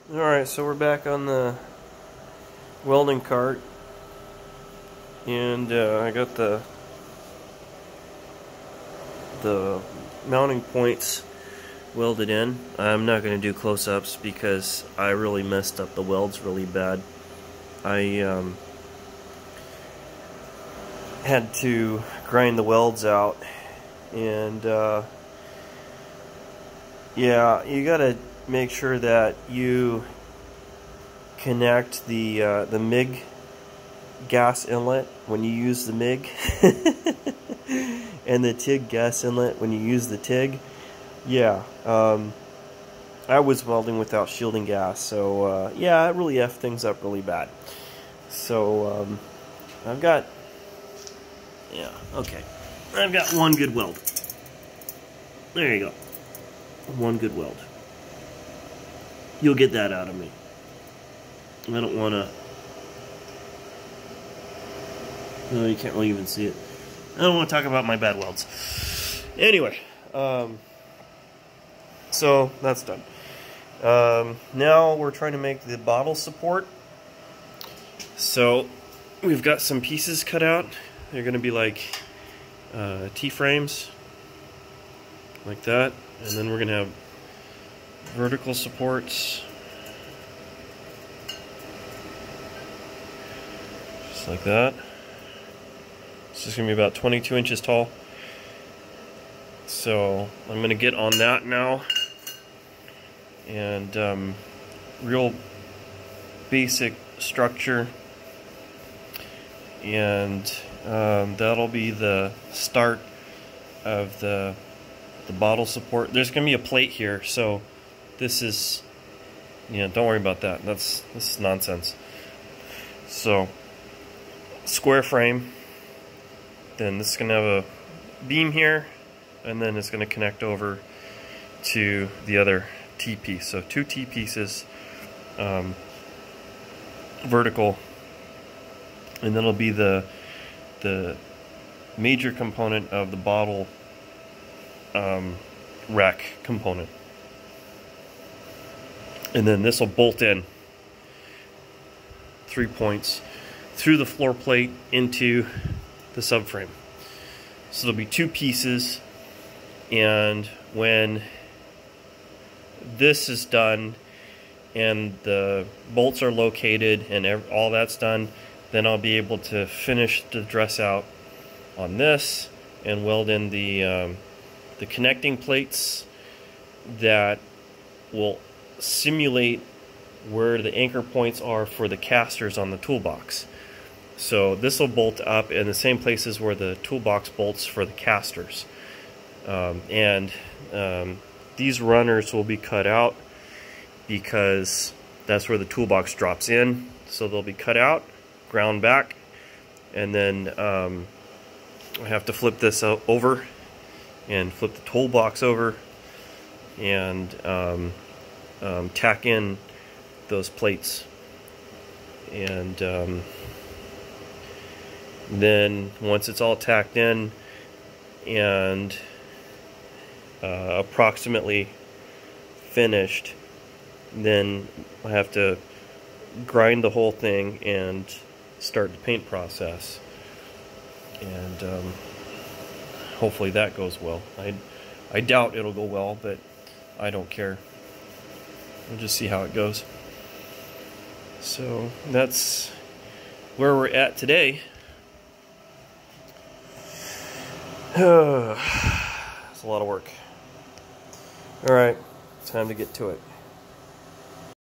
Alright, so we're back on the welding cart, and I got the mounting points welded in. I'm not going to do close-ups because I really messed up the welds really bad. I had to grind the welds out, and yeah, you gotta make sure that you connect the MIG gas inlet when you use the MIG and the TIG gas inlet when you use the TIG. Yeah, I was welding without shielding gas, so yeah, it really effed things up really bad. So I've got, yeah, okay, I've got one good weld. There you go, one good weld. You'll get that out of me. I don't want to... No, you can't really even see it. I don't want to talk about my bad welds. Anyway, so that's done. Now we're trying to make the bottle support. So we've got some pieces cut out. They're going to be like T-frames, like that. And then we're going to have vertical supports, just like that. This is going to be about 22 inches tall. So I'm going to get on that now, and real basic structure, and that'll be the start of the bottle support. There's going to be a plate here, so this is, don't worry about that. This is nonsense. So, square frame. Then this is going to have a beam here, and then it's going to connect over to the other T-piece. So 2 T-pieces, vertical, and that'll be the major component of the bottle rack component. And then this will bolt in 3 points through the floor plate into the subframe. So there'll be 2 pieces, and when this is done and the bolts are located and all that's done, then I'll be able to finish the dress out on this and weld in the connecting plates that will simulate where the anchor points are for the casters on the toolbox. So this will bolt up in the same places where the toolbox bolts for the casters. These runners will be cut out because that's where the toolbox drops in. So they'll be cut out, ground back, and then I have to flip this over and flip the toolbox over and tack in those plates. And then once it's all tacked in and approximately finished, then I have to grind the whole thing and start the paint process. And hopefully that goes well. I doubt it'll go well, but I don't care. We'll just see how it goes. So that's where we're at today. It's a lot of work. Alright, time to get to it.